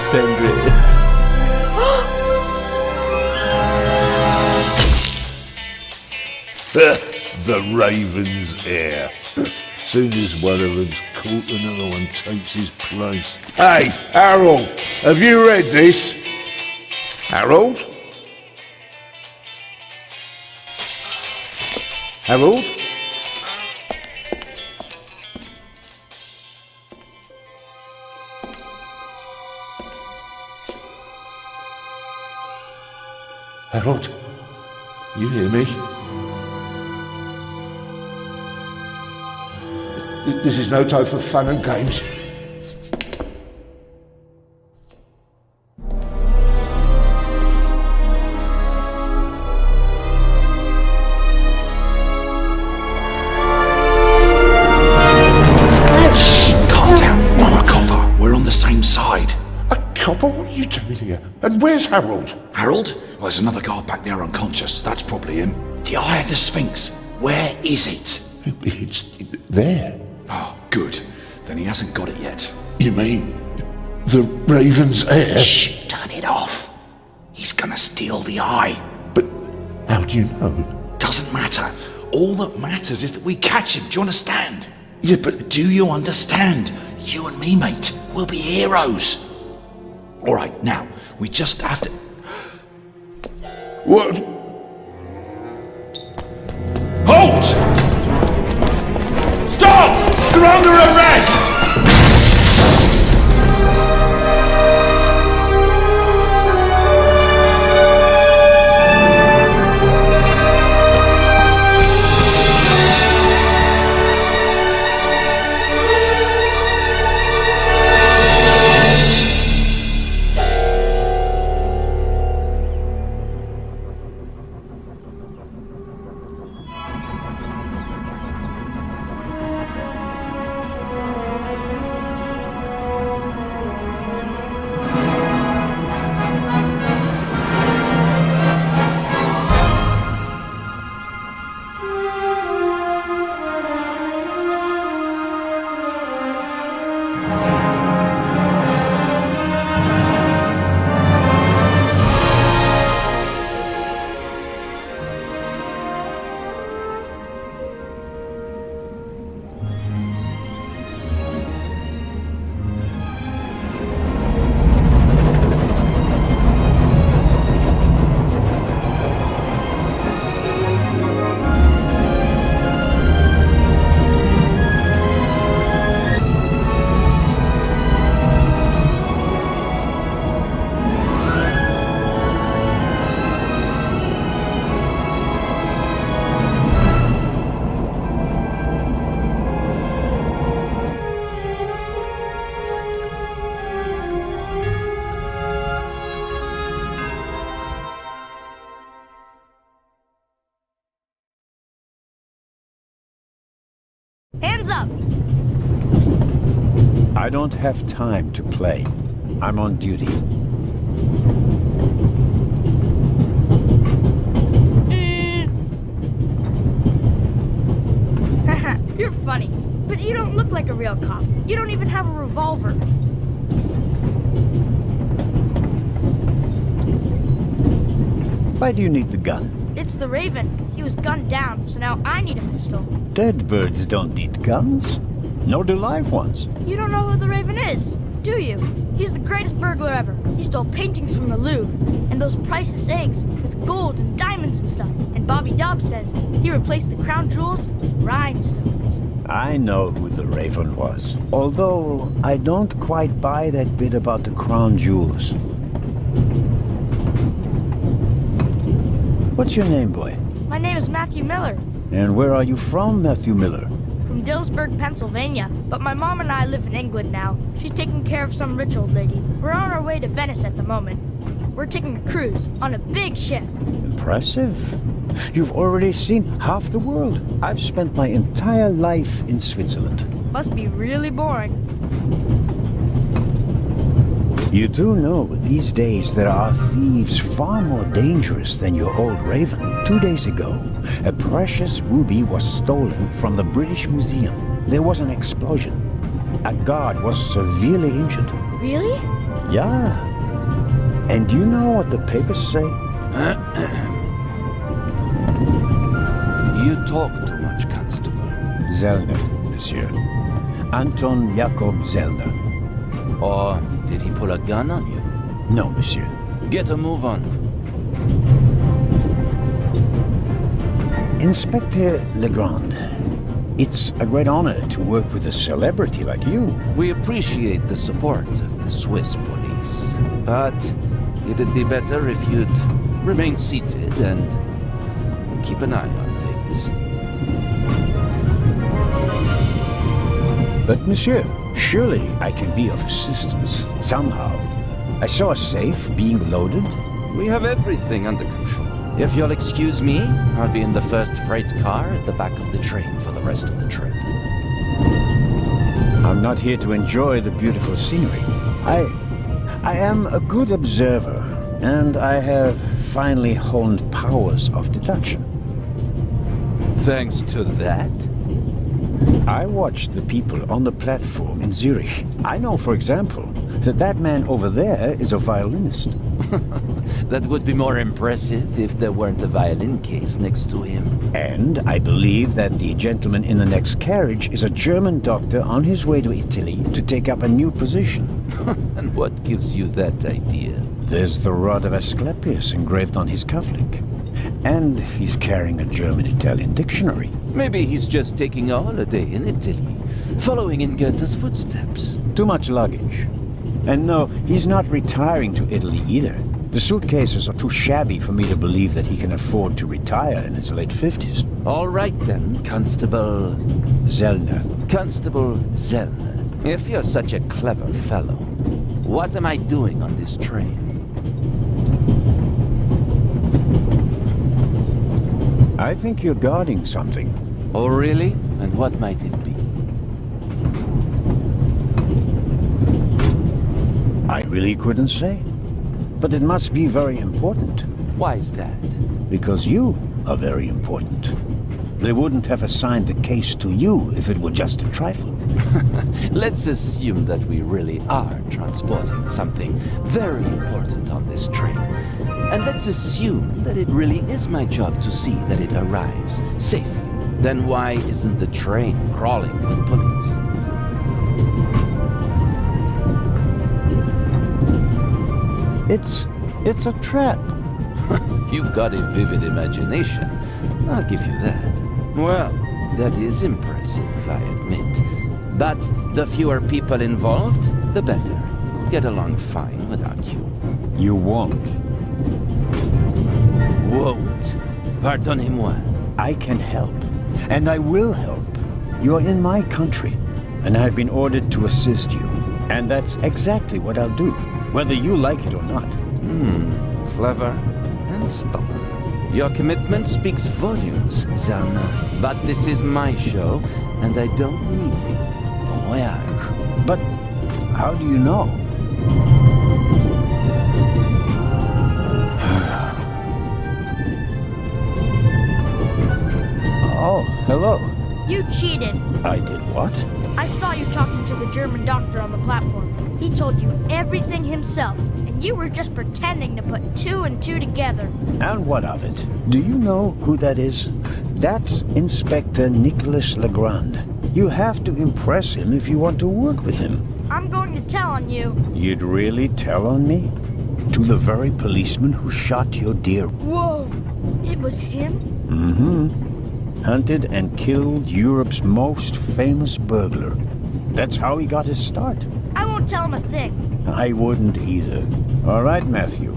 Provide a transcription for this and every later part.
Miss Pendry. The Raven's heir. Soon as one of them's caught, another one takes his place. Hey, Harold, have you read this? Harold? Harold? Harold? You hear me? This is no time for fun and games. Shh! Calm down. I'm a copper. We're on the same side. A copper? What are you doing here? And where's Harold? Harold? Well, there's another guard back there unconscious. That's probably him. The Eye of the Sphinx. Where is it? It's there. Oh, good. Then he hasn't got it yet. You mean the Raven's heir? Shh! Turn it off. He's gonna steal the eye. But how do you know? Doesn't matter. All that matters is that we catch him. Do you understand? Yeah, but Do you understand? You and me, mate. We'll be heroes. All right, now, we just have to... what? Halt! Stop! You're under arrest! Hands up! I don't have time to play. I'm on duty. Haha, you're funny. But you don't look like a real cop. You don't even have a revolver. Why do you need the gun? It's the Raven. He was gunned down, so now I need a pistol. Dead birds don't need guns. Nor do live ones. You don't know who the Raven is, do you? He's the greatest burglar ever. He stole paintings from the Louvre, and those priceless eggs with gold and diamonds and stuff. And Bobby Dobbs says he replaced the crown jewels with rhinestones. I know who the Raven was. Although, I don't quite buy that bit about the crown jewels. What's your name, boy? My name is Matthew Miller, And where are you from, Matthew Miller? from Dillsburg, Pennsylvania. But my mom and I live in England now. She's taking care of some rich old lady. We're on our way to Venice at the moment. We're taking a cruise on a big ship. Impressive. You've already seen half the world. I've spent my entire life in Switzerland. Must be really boring. You do know these days there are thieves far more dangerous than your old Raven. 2 days ago, a precious ruby was stolen from the British Museum. There was an explosion. A guard was severely injured. Really? Yeah. And do you know what the papers say? You talk too much, Constable. Zellner, monsieur. Anton Jakob Zellner. Or did he pull a gun on you? No, monsieur. Get a move on. Inspector Legrand, it's a great honor to work with a celebrity like you. We appreciate the support of the Swiss police, but it'd be better if you'd remain seated and keep an eye on things. But monsieur, surely I can be of assistance, somehow. I saw a safe being loaded. We have everything under control. If you'll excuse me, I'll be in the first freight car at the back of the train for the rest of the trip. I'm not here to enjoy the beautiful scenery. I am a good observer, and I have finally honed powers of deduction. Thanks to that? I watched the people on the platform in Zurich. I know, for example, that man over there is a violinist. That would be more impressive if there weren't a violin case next to him. And I believe that the gentleman in the next carriage is a German doctor on his way to Italy to take up a new position. And what gives you that idea? There's the rod of Asclepius engraved on his cufflink. And he's carrying a German-Italian dictionary. Maybe he's just taking a holiday in Italy, following in Goethe's footsteps. Too much luggage. And no, he's not retiring to Italy either. The suitcases are too shabby for me to believe that he can afford to retire in his late 50s. All right then, Constable... Zellner. Constable Zellner. If you're such a clever fellow, what am I doing on this train? I think you're guarding something. Oh, really? And what might it be? I really couldn't say. But it must be very important. Why is that? Because you are very important. They wouldn't have assigned the case to you if it were just a trifle. Let's assume that we really are transporting something very important on this train. And let's assume that it really is my job to see that it arrives safely. Then why isn't the train crawling with police? It's a trap. You've got a vivid imagination. I'll give you that. Well, that is impressive, I admit. But the fewer people involved, the better. We'll get along fine without you. You won't. Won't. Pardonnez-moi. I can help. And I will help. You're in my country. And I've been ordered to assist you. And that's exactly what I'll do, whether you like it or not. Clever and stubborn. Your commitment speaks volumes, Zellner. But this is my show, and I don't need you. Bon voyage. But how do you know? Oh, hello. You cheated. I did what? I saw you talking to the German doctor on the platform. He told you everything himself, and you were just pretending to put two and two together. And what of it? Do you know who that is? That's Inspector Nicholas Legrand. You have to impress him if you want to work with him. I'm going to tell on you. You'd really tell on me? To the very policeman who shot your dear... Whoa, it was him? Mm-hmm. Hunted and killed Europe's most famous burglar. That's how he got his start. I won't tell him a thing. I wouldn't either. All right, Matthew.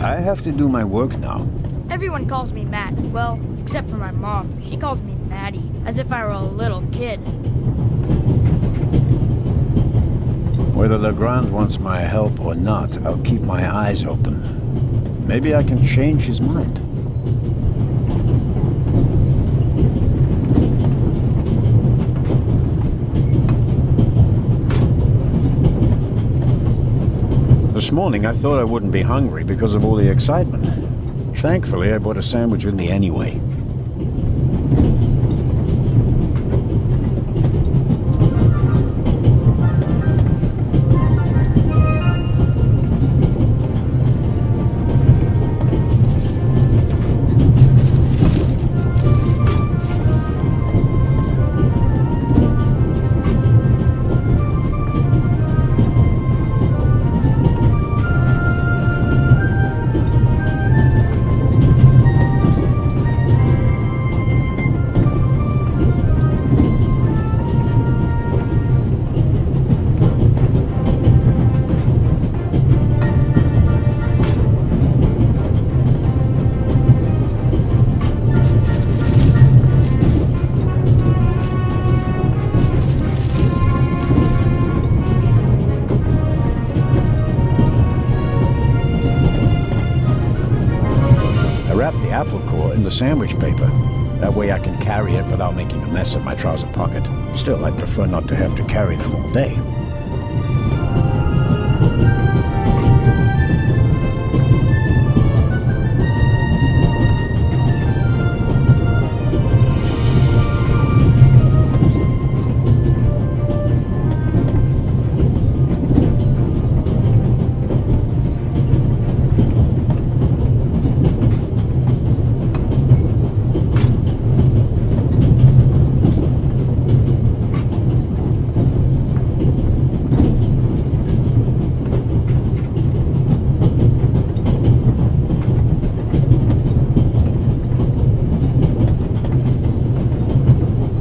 I have to do my work now. Everyone calls me Matt. Well, except for my mom. She calls me Maddie, as if I were a little kid. Whether Legrand wants my help or not, I'll keep my eyes open. Maybe I can change his mind. This morning, I thought I wouldn't be hungry because of all the excitement. Thankfully, I bought a sandwich with me anyway. apple core in the sandwich paper. That way I can carry it without making a mess of my trouser pocket. Still, I'd prefer not to have to carry them all day.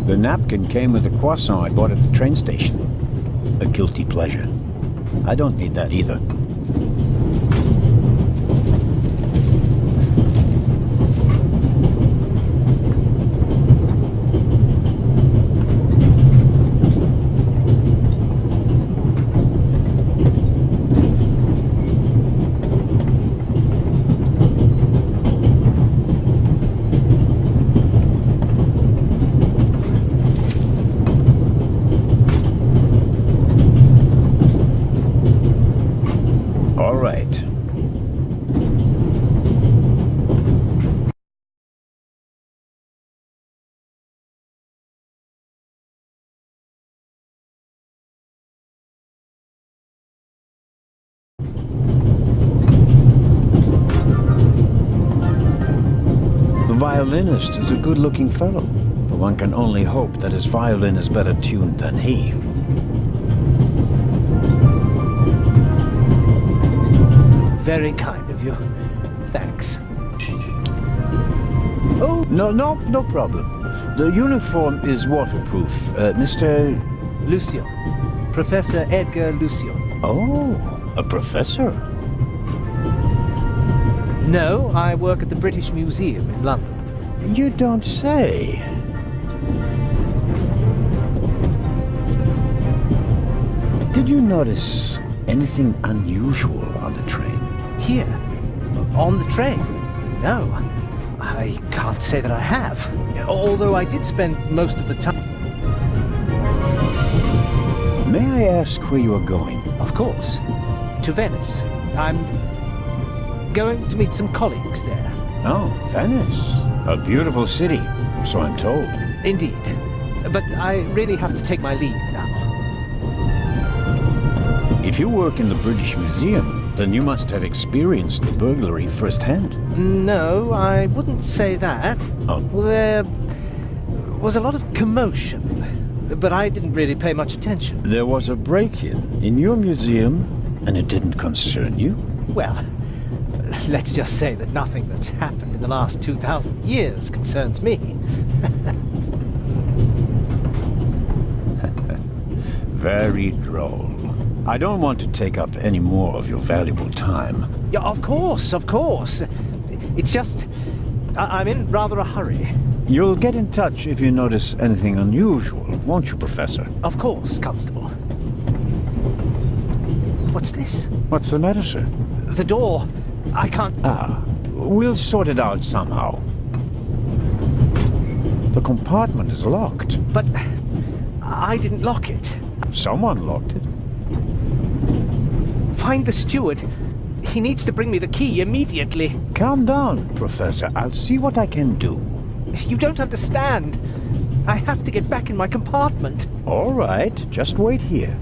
The napkin came with the croissant I bought at the train station. A guilty pleasure. I don't need that either. All right. The violinist is a good-looking fellow, but one can only hope that his violin is better tuned than he. Very kind of you. Thanks. Oh, no problem. The uniform is waterproof. Mr. Lucian. Professor Edgar Lucian. Oh, a professor? No, I work at the British Museum in London. You don't say. Did you notice anything unusual on the train? Here? On the train? No. I can't say that I have. Although I did spend most of the time... May I ask where you are going? Of course. To Venice. I'm going to meet some colleagues there. Oh, Venice. A beautiful city, so I'm told. Indeed. But I really have to take my leave now. If you work in the British Museum, then you must have experienced the burglary firsthand. No, I wouldn't say that. Oh. There was a lot of commotion, but I didn't really pay much attention. There was a break-in in your museum, and it didn't concern you? Well, let's just say that nothing that's happened in the last 2,000 years concerns me. Very droll. I don't want to take up any more of your valuable time. Yeah, of course, of course. It's just... I'm in rather a hurry. You'll get in touch if you notice anything unusual, won't you, Professor? Of course, Constable. What's this? What's the matter, sir? The door. I can't... Ah, we'll sort it out somehow. The compartment is locked. But I didn't lock it. Someone locked it. Find the steward. He needs to bring me the key immediately. Calm down, Professor. I'll see what I can do. You don't understand. I have to get back in my compartment. All right, just wait here.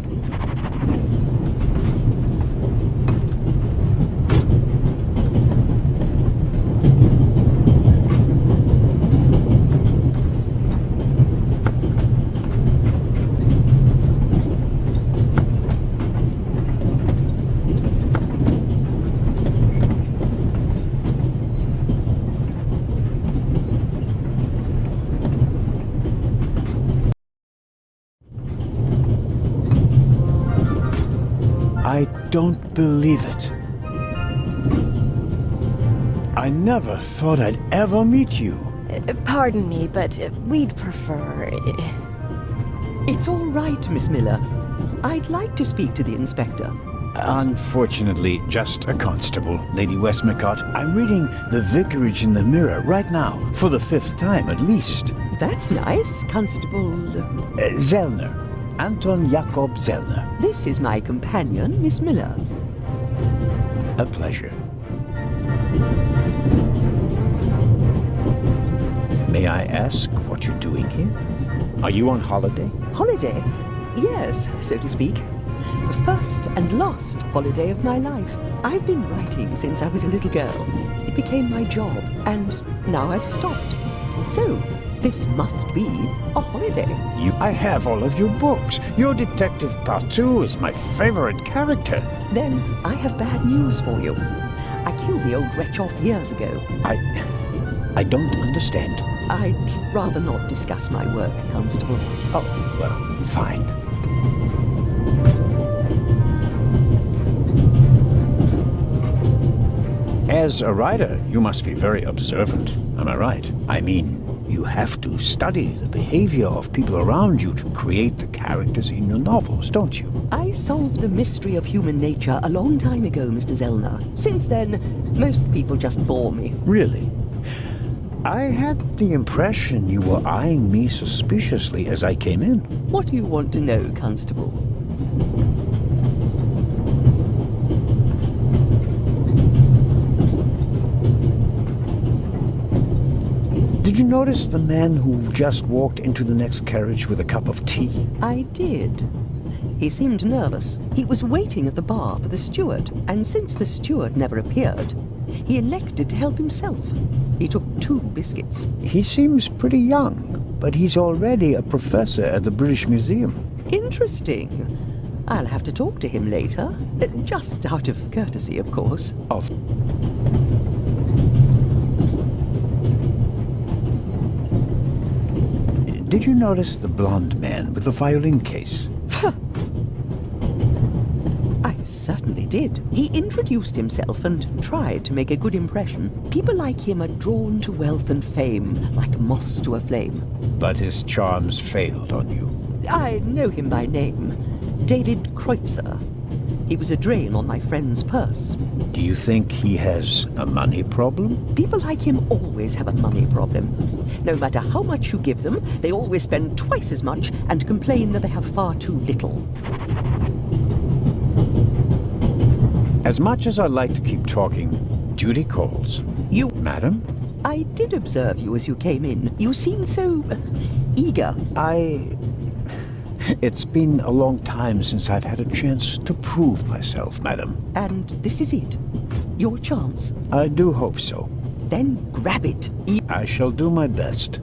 I don't believe it. I never thought I'd ever meet you. Pardon me, but we'd prefer... It's all right, Miss Miller. I'd like to speak to the inspector. Unfortunately, just a constable, Lady Westmacott. I'm reading The Vicarage in the Mirror right now, for the 5th time at least. That's nice, Constable. Zellner. Anton Jakob Zellner. This is my companion, Miss Miller. A pleasure. May I ask what you're doing here? Are you on holiday? Holiday? Yes, so to speak. The first and last holiday of my life. I've been writing since I was a little girl. It became my job, and now I've stopped. So, this must be a holiday. I have all of your books. Your Detective Partout is my favorite character. Then I have bad news for you. I killed the old wretch off years ago. I don't understand. I'd rather not discuss my work, Constable. Oh, well, fine. As a writer, you must be very observant. Am I right? I mean, you have to study the behavior of people around you to create the characters in your novels, don't you? I solved the mystery of human nature a long time ago, Mr. Zellner. Since then, most people just bore me. Really? I had the impression you were eyeing me suspiciously as I came in. What do you want to know, Constable? Did you notice the man who just walked into the next carriage with a cup of tea? I did. He seemed nervous. He was waiting at the bar for the steward, and since the steward never appeared, he elected to help himself. He took 2 biscuits. He seems pretty young, but he's already a professor at the British Museum. Interesting. I'll have to talk to him later. Just out of courtesy, of course. Did you notice the blonde man with the violin case? I certainly did. He introduced himself and tried to make a good impression. People like him are drawn to wealth and fame, like moths to a flame. But his charms failed on you. I know him by name. David Kreutzer. He was a drain on my friend's purse. Do you think he has a money problem? People like him always have a money problem. No matter how much you give them, they always spend twice as much and complain that they have far too little. As much as I'd like to keep talking, duty calls. You... Madam? I did observe you as you came in. You seemed so... eager. It's been a long time since I've had a chance to prove myself, madam. And this is it? Your chance? I do hope so. Then grab it. I shall do my best.